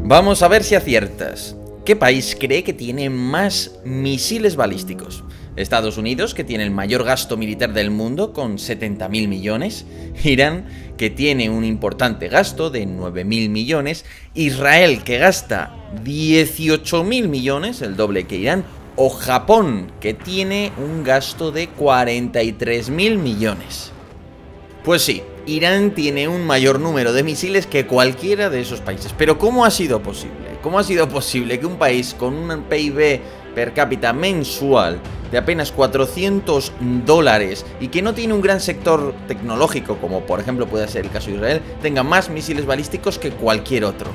Vamos a ver si aciertas. ¿Qué país cree que tiene más misiles balísticos? Estados Unidos, que tiene el mayor gasto militar del mundo, con 70.000 millones. Irán, que tiene un importante gasto de 9.000 millones. Israel, que gasta 18.000 millones, el doble que Irán. O Japón, que tiene un gasto de 43.000 millones. Pues sí, Irán tiene un mayor número de misiles que cualquiera de esos países. Pero ¿cómo ha sido posible? ¿Cómo ha sido posible que un país con un PIB per cápita mensual de apenas $400 y que no tiene un gran sector tecnológico, como por ejemplo puede ser el caso de Israel, tenga más misiles balísticos que cualquier otro?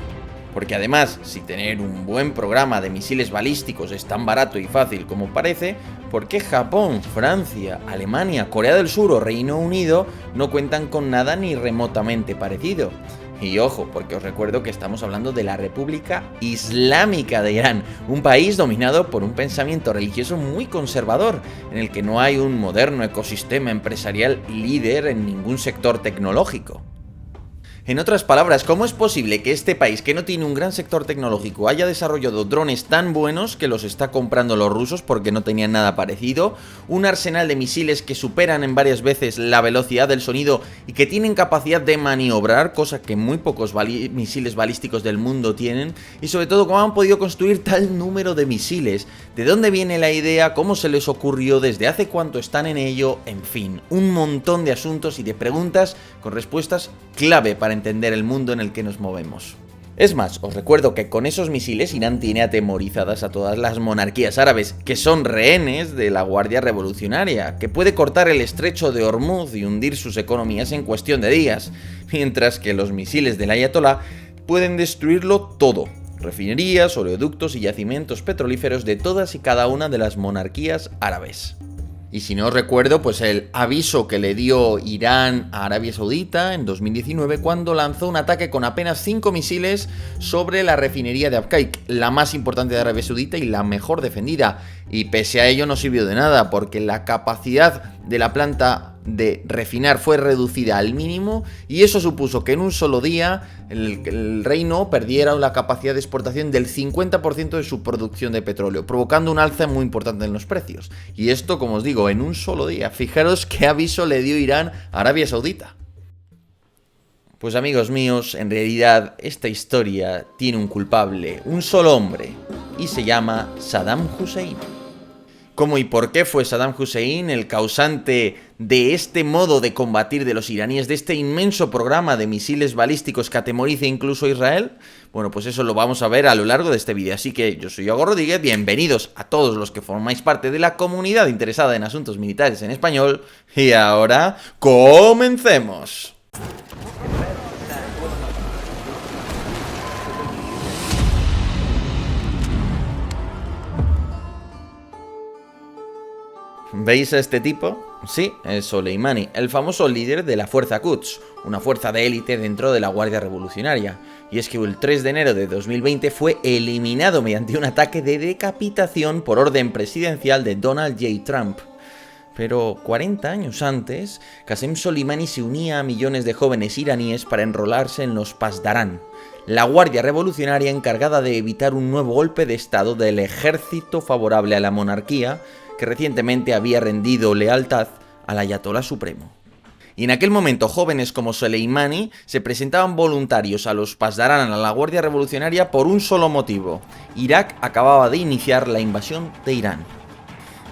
Porque además, si tener un buen programa de misiles balísticos es tan barato y fácil como parece, ¿por qué Japón, Francia, Alemania, Corea del Sur o Reino Unido no cuentan con nada ni remotamente parecido? Y ojo, porque os recuerdo que estamos hablando de la República Islámica de Irán, un país dominado por un pensamiento religioso muy conservador, en el que no hay un moderno ecosistema empresarial líder en ningún sector tecnológico. En otras palabras, ¿cómo es posible que este país, que no tiene un gran sector tecnológico, haya desarrollado drones tan buenos que los está comprando los rusos porque no tenían nada parecido? Un arsenal de misiles que superan en varias veces la velocidad del sonido y que tienen capacidad de maniobrar, cosa que muy pocos misiles balísticos del mundo tienen. Y sobre todo, ¿cómo han podido construir tal número de misiles? ¿De dónde viene la idea? ¿Cómo se les ocurrió? ¿Desde hace cuánto están en ello? En fin, un montón de asuntos y de preguntas con respuestas clave para entender el mundo en el que nos movemos. Es más, os recuerdo que con esos misiles Irán tiene atemorizadas a todas las monarquías árabes, que son rehenes de la Guardia Revolucionaria, que puede cortar el estrecho de Hormuz y hundir sus economías en cuestión de días, mientras que los misiles del Ayatolá pueden destruirlo todo: refinerías, oleoductos y yacimientos petrolíferos de todas y cada una de las monarquías árabes. Y si no os recuerdo, pues el aviso que le dio Irán a Arabia Saudita en 2019 cuando lanzó un ataque con apenas 5 misiles sobre la refinería de Abqaiq, la más importante de Arabia Saudita y la mejor defendida. Y pese a ello no sirvió de nada, porque la capacidad de la planta de refinar fue reducida al mínimo y eso supuso que en un solo día el reino perdiera la capacidad de exportación del 50% de su producción de petróleo, provocando un alza muy importante en los precios. Y esto, como os digo, en un solo día. Fijaros qué aviso le dio Irán a Arabia Saudita. Pues amigos míos, en realidad esta historia tiene un culpable, un solo hombre, y se llama Saddam Hussein. ¿Cómo y por qué fue Saddam Hussein el causante de este modo de combatir de los iraníes, de este inmenso programa de misiles balísticos que atemoriza incluso a Israel? Bueno, pues eso lo vamos a ver a lo largo de este vídeo. Así que yo soy Iago Rodríguez, bienvenidos a todos los que formáis parte de la comunidad interesada en asuntos militares en español. Y ahora, ¡comencemos! ¿Veis a este tipo? Sí, es Soleimani, el famoso líder de la Fuerza Quds, una fuerza de élite dentro de la Guardia Revolucionaria. Y es que el 3 de enero de 2020 fue eliminado mediante un ataque de decapitación por orden presidencial de Donald J. Trump. Pero 40 años antes, Qasem Soleimani se unía a millones de jóvenes iraníes para enrolarse en los Pasdaran, la Guardia Revolucionaria encargada de evitar un nuevo golpe de estado del ejército favorable a la monarquía, que recientemente había rendido lealtad al Ayatolá Supremo. Y en aquel momento jóvenes como Soleimani se presentaban voluntarios a los Pasdaran, a la Guardia Revolucionaria, por un solo motivo: Irak acababa de iniciar la invasión de Irán.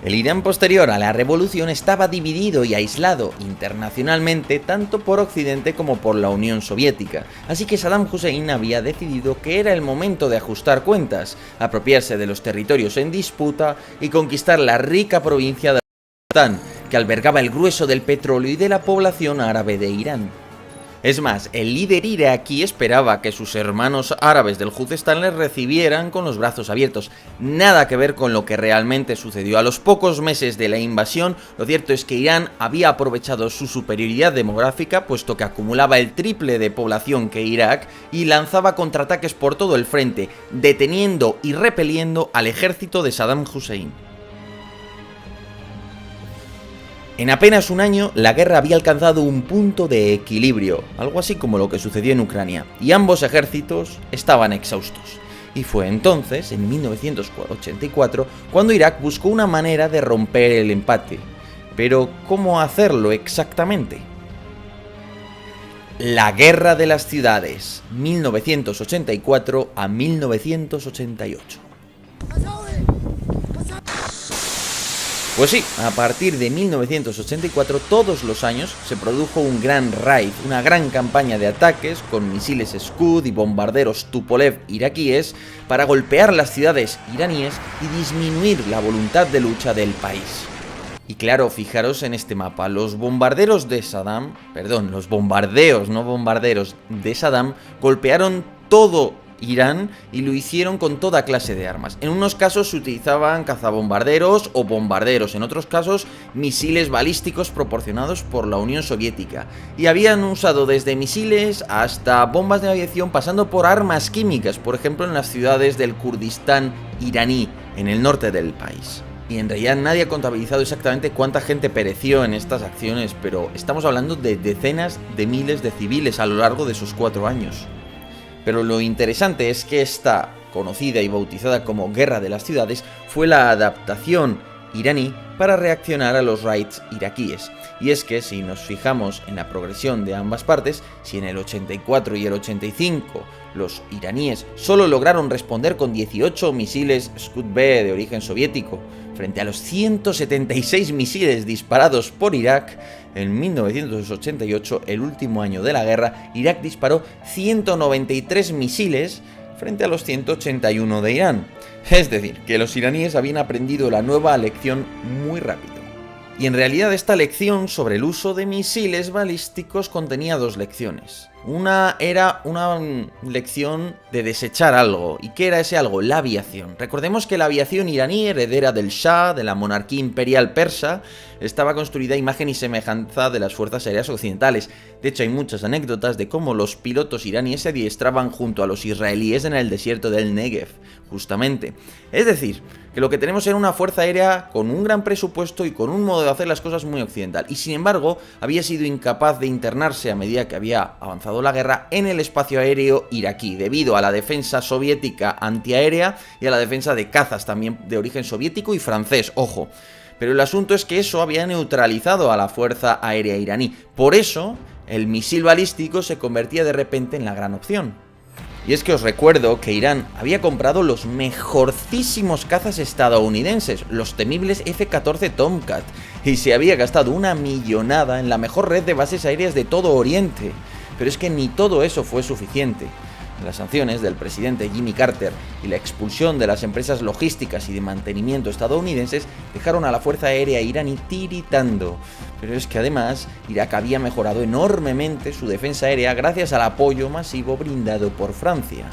El Irán posterior a la revolución estaba dividido y aislado internacionalmente tanto por Occidente como por la Unión Soviética, así que Saddam Hussein había decidido que era el momento de ajustar cuentas, apropiarse de los territorios en disputa y conquistar la rica provincia de Kurdistán, que albergaba el grueso del petróleo y de la población árabe de Irán. Es más, el líder iraquí esperaba que sus hermanos árabes del Juzestán les recibieran con los brazos abiertos. Nada que ver con lo que realmente sucedió. A los pocos meses de la invasión, lo cierto es que Irán había aprovechado su superioridad demográfica, puesto que acumulaba el triple de población que Irak, y lanzaba contraataques por todo el frente, deteniendo y repeliendo al ejército de Saddam Hussein. En apenas un año, la guerra había alcanzado un punto de equilibrio, algo así como lo que sucedió en Ucrania, y ambos ejércitos estaban exhaustos. Y fue entonces, en 1984, cuando Irak buscó una manera de romper el empate. Pero, ¿cómo hacerlo exactamente? La Guerra de las Ciudades, 1984 a 1988. Pues sí, a partir de 1984 todos los años se produjo un gran raid, una gran campaña de ataques con misiles Scud y bombarderos Tupolev iraquíes para golpear las ciudades iraníes y disminuir la voluntad de lucha del país. Y claro, fijaros en este mapa, los bombardeos de Saddam golpearon todo Irán y lo hicieron con toda clase de armas. En unos casos se utilizaban cazabombarderos o bombarderos, en otros casos misiles balísticos proporcionados por la Unión Soviética. Y habían usado desde misiles hasta bombas de aviación, pasando por armas químicas, por ejemplo en las ciudades del Kurdistán iraní, en el norte del país. Y en realidad nadie ha contabilizado exactamente cuánta gente pereció en estas acciones, pero estamos hablando de decenas de miles de civiles a lo largo de esos 4 años. Pero lo interesante es que esta, conocida y bautizada como Guerra de las Ciudades, fue la adaptación iraní para reaccionar a los raids iraquíes. Y es que si nos fijamos en la progresión de ambas partes, si en el 84 y el 85 los iraníes solo lograron responder con 18 misiles Scud-B de origen soviético, frente a los 176 misiles disparados por Irak, en 1988, el último año de la guerra, Irak disparó 193 misiles frente a los 181 de Irán. Es decir, que los iraníes habían aprendido la nueva lección muy rápido. Y en realidad esta lección sobre el uso de misiles balísticos contenía 2 lecciones. Una era una lección de desechar algo. ¿Y qué era ese algo? La aviación. Recordemos que la aviación iraní, heredera del Shah, de la monarquía imperial persa, estaba construida a imagen y semejanza de las fuerzas aéreas occidentales. De hecho, hay muchas anécdotas de cómo los pilotos iraníes se adiestraban junto a los israelíes en el desierto del Negev, justamente. Es decir, que lo que tenemos era una fuerza aérea con un gran presupuesto y con un modo de hacer las cosas muy occidental. Y sin embargo, había sido incapaz de internarse a medida que había avanzado la guerra en el espacio aéreo iraquí, debido a la defensa soviética antiaérea y a la defensa de cazas también de origen soviético y francés, ojo. Pero el asunto es que eso había neutralizado a la fuerza aérea iraní. Por eso, el misil balístico se convertía de repente en la gran opción. Y es que os recuerdo que Irán había comprado los mejorcísimos cazas estadounidenses, los temibles F-14 Tomcat, y se había gastado una millonada en la mejor red de bases aéreas de todo Oriente. Pero es que ni todo eso fue suficiente. Las sanciones del presidente Jimmy Carter y la expulsión de las empresas logísticas y de mantenimiento estadounidenses dejaron a la fuerza aérea iraní tiritando. Pero es que además Irak había mejorado enormemente su defensa aérea gracias al apoyo masivo brindado por Francia.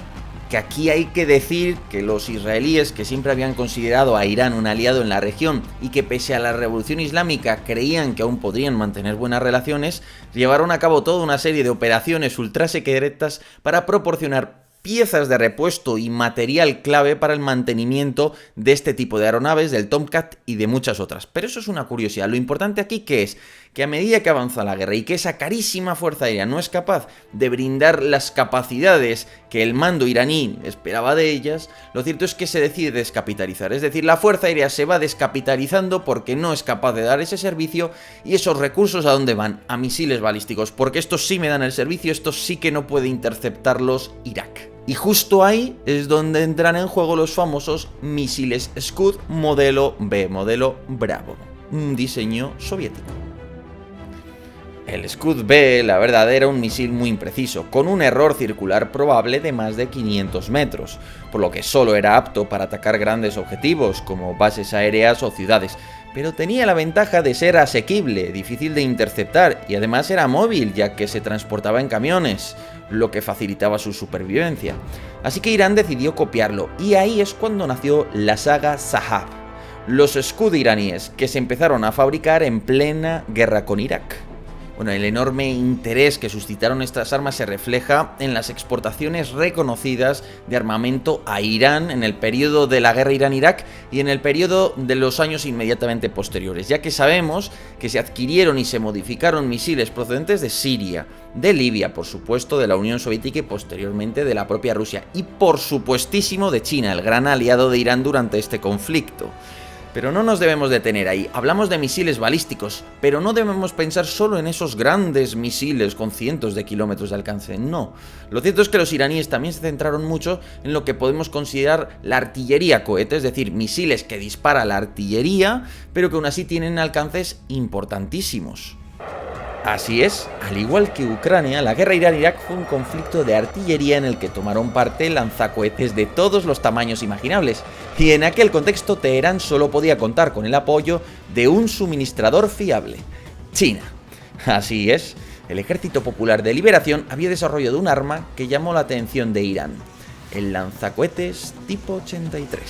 Que aquí hay que decir que los israelíes, que siempre habían considerado a Irán un aliado en la región y que pese a la revolución islámica creían que aún podrían mantener buenas relaciones, llevaron a cabo toda una serie de operaciones ultra secretas para proporcionar piezas de repuesto y material clave para el mantenimiento de este tipo de aeronaves, del Tomcat y de muchas otras. Pero eso es una curiosidad. Lo importante aquí que es que a medida que avanza la guerra y que esa carísima fuerza aérea no es capaz de brindar las capacidades que el mando iraní esperaba de ellas, lo cierto es que se decide descapitalizar. Es decir, la fuerza aérea se va descapitalizando porque no es capaz de dar ese servicio. ¿Y esos recursos a dónde van? A misiles balísticos, porque estos sí me dan el servicio, estos sí que no puede interceptarlos Irak. Y justo ahí es donde entran en juego los famosos misiles Scud modelo B, modelo Bravo, un diseño soviético. El Scud-B, la verdad, era un misil muy impreciso, con un error circular probable de más de 500 metros, por lo que solo era apto para atacar grandes objetivos, como bases aéreas o ciudades, pero tenía la ventaja de ser asequible, difícil de interceptar, y además era móvil, ya que se transportaba en camiones, lo que facilitaba su supervivencia. Así que Irán decidió copiarlo, y ahí es cuando nació la saga Sahab, los Scud iraníes, que se empezaron a fabricar en plena guerra con Irak. Bueno, el enorme interés que suscitaron estas armas se refleja en las exportaciones reconocidas de armamento a Irán en el periodo de la guerra Irán-Irak y en el periodo de los años inmediatamente posteriores, ya que sabemos que se adquirieron y se modificaron misiles procedentes de Siria, de Libia, por supuesto, de la Unión Soviética y posteriormente de la propia Rusia, y por supuestísimo de China, el gran aliado de Irán durante este conflicto. Pero no nos debemos detener ahí. Hablamos de misiles balísticos, pero no debemos pensar solo en esos grandes misiles con cientos de kilómetros de alcance, no. Lo cierto es que los iraníes también se centraron mucho en lo que podemos considerar la artillería cohete, es decir, misiles que dispara la artillería, pero que aún así tienen alcances importantísimos. Así es, al igual que Ucrania, la guerra Irán-Irak fue un conflicto de artillería en el que tomaron parte lanzacohetes de todos los tamaños imaginables, y en aquel contexto Teherán solo podía contar con el apoyo de un suministrador fiable: China. Así es, el Ejército Popular de Liberación había desarrollado un arma que llamó la atención de Irán: el lanzacohetes tipo 83.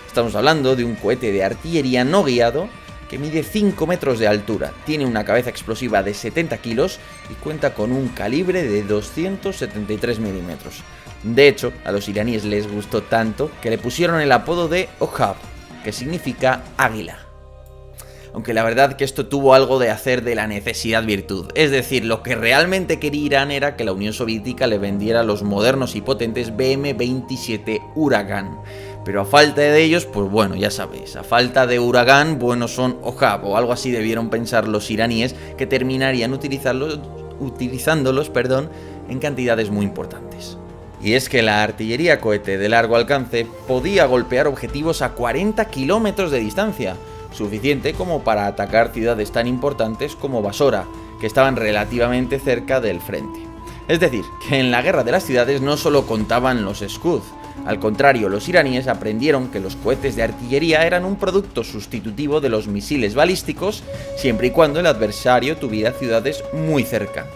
Estamos hablando de un cohete de artillería no guiado que mide 5 metros de altura, tiene una cabeza explosiva de 70 kilos y cuenta con un calibre de 273 milímetros. De hecho, a los iraníes les gustó tanto que le pusieron el apodo de Ohab, que significa águila. Aunque la verdad que esto tuvo algo de hacer de la necesidad virtud, es decir, lo que realmente quería Irán era que la Unión Soviética le vendiera los modernos y potentes BM-27 Huracán. Pero a falta de ellos, pues bueno, ya sabéis, a falta de Huracán, buenos son Ohab, o algo así debieron pensar los iraníes, que terminarían utilizándolos en cantidades muy importantes. Y es que la artillería cohete de largo alcance podía golpear objetivos a 40 kilómetros de distancia, suficiente como para atacar ciudades tan importantes como Basora, que estaban relativamente cerca del frente. Es decir, que en la guerra de las ciudades no solo contaban los Scud. Al contrario, los iraníes aprendieron que los cohetes de artillería eran un producto sustitutivo de los misiles balísticos, siempre y cuando el adversario tuviera ciudades muy cerca.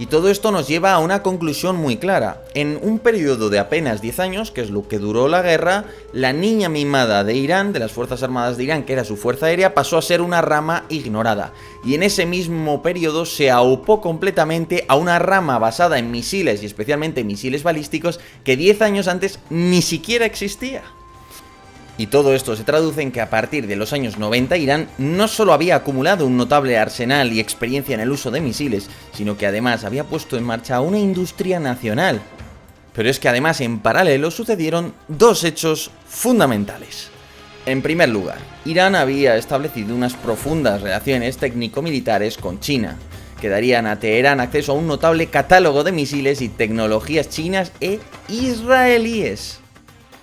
Y todo esto nos lleva a una conclusión muy clara. En un periodo de apenas 10 años, que es lo que duró la guerra, la niña mimada de Irán, de las Fuerzas Armadas de Irán, que era su fuerza aérea, pasó a ser una rama ignorada. Y en ese mismo periodo se aupó completamente a una rama basada en misiles, y especialmente misiles balísticos, que 10 años antes ni siquiera existía. Y todo esto se traduce en que a partir de los años 90 Irán no solo había acumulado un notable arsenal y experiencia en el uso de misiles, sino que además había puesto en marcha una industria nacional. Pero es que además en paralelo sucedieron dos hechos fundamentales. En primer lugar, Irán había establecido unas profundas relaciones técnico-militares con China, que darían a Teherán acceso a un notable catálogo de misiles y tecnologías chinas e israelíes.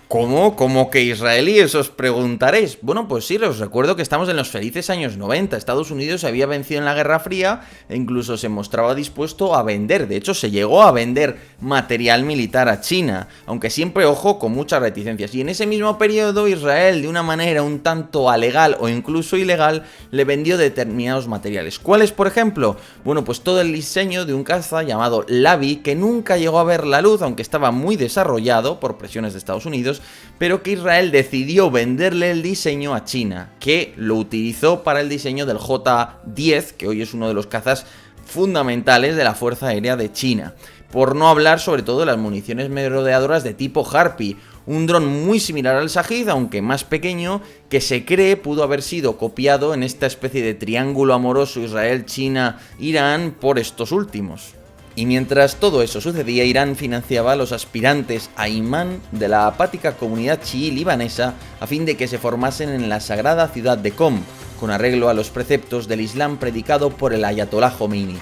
¿Cómo? ¿Cómo que israelíes? Os preguntaréis. Bueno, pues sí, os recuerdo que estamos en los felices años 90. Estados Unidos se había vencido en la Guerra Fría e incluso se mostraba dispuesto a vender. De hecho, se llegó a vender material militar a China, aunque siempre, ojo, con muchas reticencias. Y en ese mismo periodo, Israel, de una manera un tanto alegal o incluso ilegal, le vendió determinados materiales. ¿Cuáles, por ejemplo? Bueno, pues todo el diseño de un caza llamado Lavi, que nunca llegó a ver la luz, aunque estaba muy desarrollado por presiones de Estados Unidos, pero que Israel decidió venderle el diseño a China, que lo utilizó para el diseño del J-10, que hoy es uno de los cazas fundamentales de la Fuerza Aérea de China. Por no hablar sobre todo de las municiones merodeadoras de tipo Harpy, un dron muy similar al Shahid, aunque más pequeño, que se cree pudo haber sido copiado en esta especie de triángulo amoroso Israel-China-Irán por estos últimos. Y mientras todo eso sucedía, Irán financiaba a los aspirantes a imán de la apática comunidad chií libanesa a fin de que se formasen en la sagrada ciudad de Qom, con arreglo a los preceptos del Islam predicado por el Ayatolá Jomeini.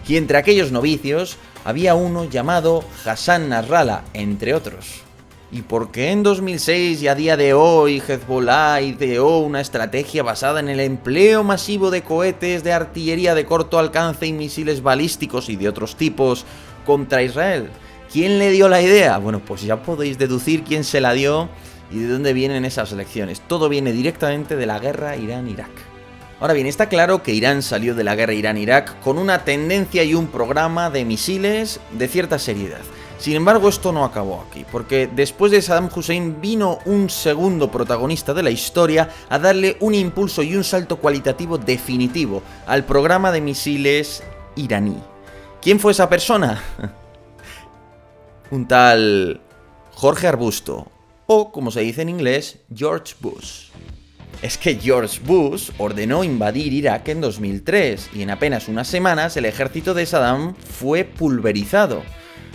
Y entre aquellos novicios había uno llamado Hassan Nasrallah, entre otros. ¿Y por qué en 2006 y a día de hoy Hezbollah ideó una estrategia basada en el empleo masivo de cohetes de artillería de corto alcance y misiles balísticos y de otros tipos contra Israel? ¿Quién le dio la idea? Bueno, pues ya podéis deducir quién se la dio y de dónde vienen esas lecciones. Todo viene directamente de la guerra Irán-Irak. Ahora bien, está claro que Irán salió de la guerra Irán-Irak con una tendencia y un programa de misiles de cierta seriedad. Sin embargo, esto no acabó aquí, porque después de Saddam Hussein vino un segundo protagonista de la historia a darle un impulso y un salto cualitativo definitivo al programa de misiles iraní. ¿Quién fue esa persona? Un tal Jorge Arbusto, o como se dice en inglés, George Bush. Es que George Bush ordenó invadir Irak en 2003 y en apenas unas semanas el ejército de Saddam fue pulverizado.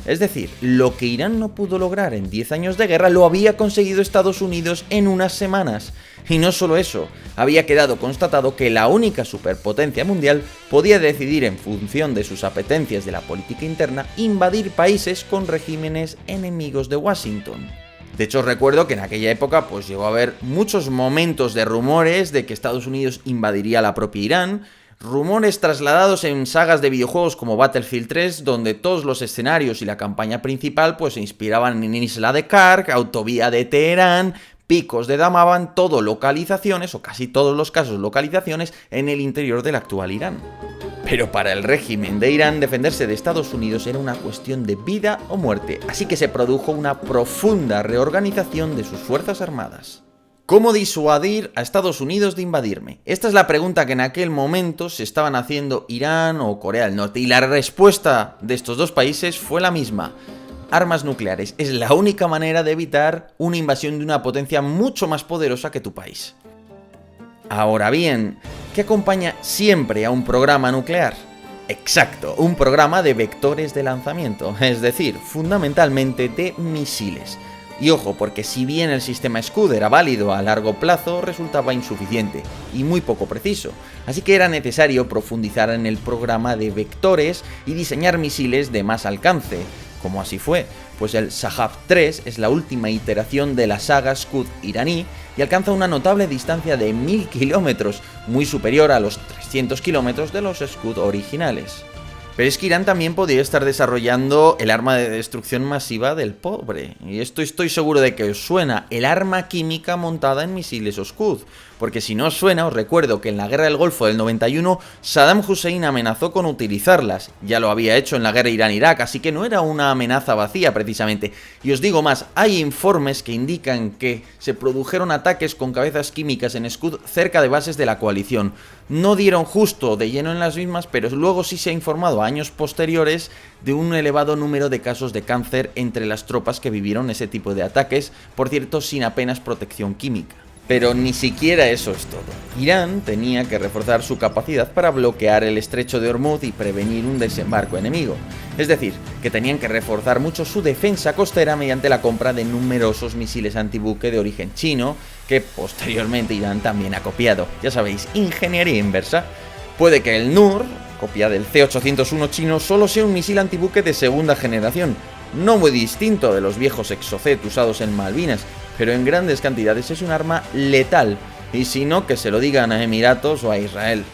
Es decir, lo que Irán no pudo lograr en 10 años de guerra lo había conseguido Estados Unidos en unas semanas. Y no solo eso, había quedado constatado que la única superpotencia mundial podía decidir en función de sus apetencias de la política interna invadir países con regímenes enemigos de Washington. De hecho, recuerdo que en aquella época pues llegó a haber muchos momentos de rumores de que Estados Unidos invadiría la propia Irán, rumores trasladados en sagas de videojuegos como Battlefield 3, donde todos los escenarios y la campaña principal pues se inspiraban en Isla de Kark, Autovía de Teherán, Picos de Damavand, todo localizaciones, o casi todos los casos localizaciones, en el interior del actual Irán. Pero para el régimen de Irán, defenderse de Estados Unidos era una cuestión de vida o muerte, así que se produjo una profunda reorganización de sus fuerzas armadas. ¿Cómo disuadir a Estados Unidos de invadirme? Esta es la pregunta que en aquel momento se estaban haciendo Irán o Corea del Norte, y la respuesta de estos dos países fue la misma: armas nucleares. Es la única manera de evitar una invasión de una potencia mucho más poderosa que tu país. Ahora bien, ¿qué acompaña siempre a un programa nuclear? Exacto, un programa de vectores de lanzamiento, es decir, fundamentalmente de misiles. Y ojo, porque si bien el sistema Scud era válido a largo plazo, resultaba insuficiente y muy poco preciso. Así que era necesario profundizar en el programa de vectores y diseñar misiles de más alcance, como así fue, pues el Shahab 3 es la última iteración de la saga Scud iraní y alcanza una notable distancia de 1000 kilómetros, muy superior a los 300 kilómetros de los Scud originales. Pero es que Irán también podría estar desarrollando el arma de destrucción masiva del pobre. Y esto estoy seguro de que os suena: el arma química montada en misiles Scud. Porque si no os suena, os recuerdo que en la guerra del Golfo del 91, Saddam Hussein amenazó con utilizarlas. Ya lo había hecho en la guerra Irán-Irak, así que no era una amenaza vacía precisamente. Y os digo más, hay informes que indican que se produjeron ataques con cabezas químicas en Scud cerca de bases de la coalición. No dieron justo de lleno en las mismas, pero luego sí se ha informado a años posteriores de un elevado número de casos de cáncer entre las tropas que vivieron ese tipo de ataques, por cierto sin apenas protección química. Pero ni siquiera eso es todo. Irán tenía que reforzar su capacidad para bloquear el estrecho de Hormuz y prevenir un desembarco enemigo. Es decir, que tenían que reforzar mucho su defensa costera mediante la compra de numerosos misiles antibuque de origen chino, que posteriormente Irán también ha copiado. Ya sabéis, ingeniería inversa. Puede que el Nur, copia del C-801 chino, solo sea un misil antibuque de segunda generación, no muy distinto de los viejos Exocet usados en Malvinas, pero en grandes cantidades es un arma letal, y si no, que se lo digan a Emiratos o a Israel.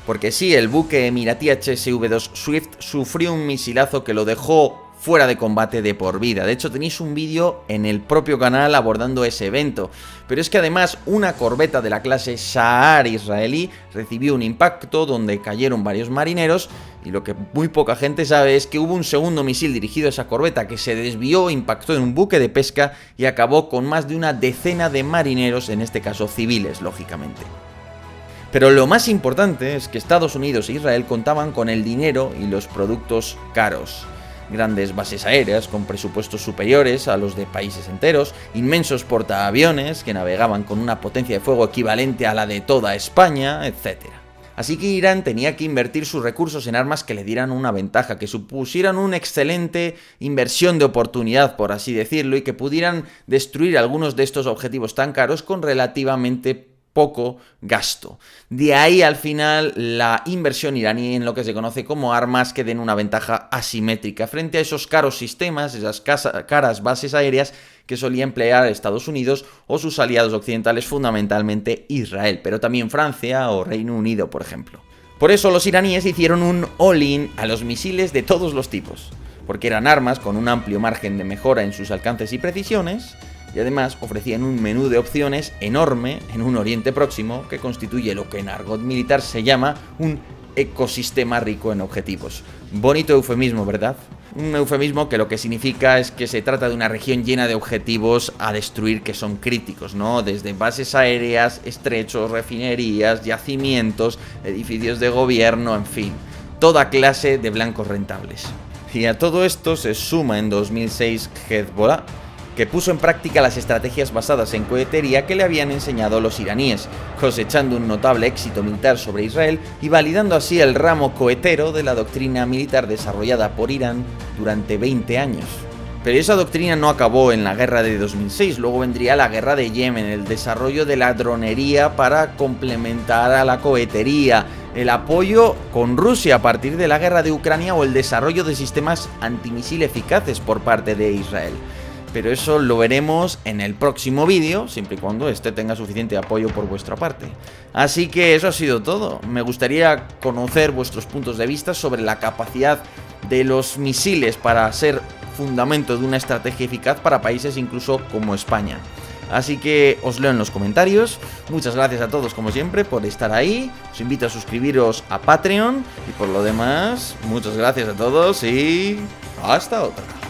Porque sí, el buque emiratí HSV-2 Swift sufrió un misilazo que lo dejó fuera de combate de por vida. De hecho, tenéis un vídeo en el propio canal abordando ese evento. Pero es que además una corbeta de la clase Shahar israelí recibió un impacto donde cayeron varios marineros, y lo que muy poca gente sabe es que hubo un segundo misil dirigido a esa corbeta que se desvió, impactó en un buque de pesca y acabó con más de una decena de marineros, en este caso civiles, lógicamente. Pero lo más importante es que Estados Unidos e Israel contaban con el dinero y los productos caros. Grandes bases aéreas con presupuestos superiores a los de países enteros, inmensos portaaviones que navegaban con una potencia de fuego equivalente a la de toda España, etc. Así que Irán tenía que invertir sus recursos en armas que le dieran una ventaja, que supusieran una excelente inversión de oportunidad, por así decirlo, y que pudieran destruir algunos de estos objetivos tan caros con relativamente poco gasto. De ahí al final la inversión iraní en lo que se conoce como armas que den una ventaja asimétrica frente a esos caros sistemas, esas caras bases aéreas que solía emplear Estados Unidos o sus aliados occidentales, fundamentalmente Israel, pero también Francia o Reino Unido, por ejemplo. Por eso los iraníes hicieron un all-in a los misiles de todos los tipos, porque eran armas con un amplio margen de mejora en sus alcances y precisiones, y además ofrecían un menú de opciones enorme en un Oriente Próximo que constituye lo que en argot militar se llama un ecosistema rico en objetivos. Bonito eufemismo, ¿verdad? Un eufemismo que lo que significa es que se trata de una región llena de objetivos a destruir que son críticos, ¿no? Desde bases aéreas, estrechos, refinerías, yacimientos, edificios de gobierno, en fin. toda clase de blancos rentables. Y a todo esto se suma en 2006 Hezbollah, que puso en práctica las estrategias basadas en cohetería que le habían enseñado los iraníes, cosechando un notable éxito militar sobre Israel y validando así el ramo cohetero de la doctrina militar desarrollada por Irán durante 20 años. Pero esa doctrina no acabó en la guerra de 2006, luego vendría la guerra de Yemen, el desarrollo de la dronería para complementar a la cohetería, el apoyo con Rusia a partir de la guerra de Ucrania o el desarrollo de sistemas antimisil eficaces por parte de Israel. Pero eso lo veremos en el próximo vídeo, siempre y cuando este tenga suficiente apoyo por vuestra parte. Así que eso ha sido todo. Me gustaría conocer vuestros puntos de vista sobre la capacidad de los misiles para ser fundamento de una estrategia eficaz para países incluso como España. Así que os leo en los comentarios. Muchas gracias a todos como siempre por estar ahí. Os invito a suscribiros a Patreon. Y por lo demás, muchas gracias a todos y hasta otra.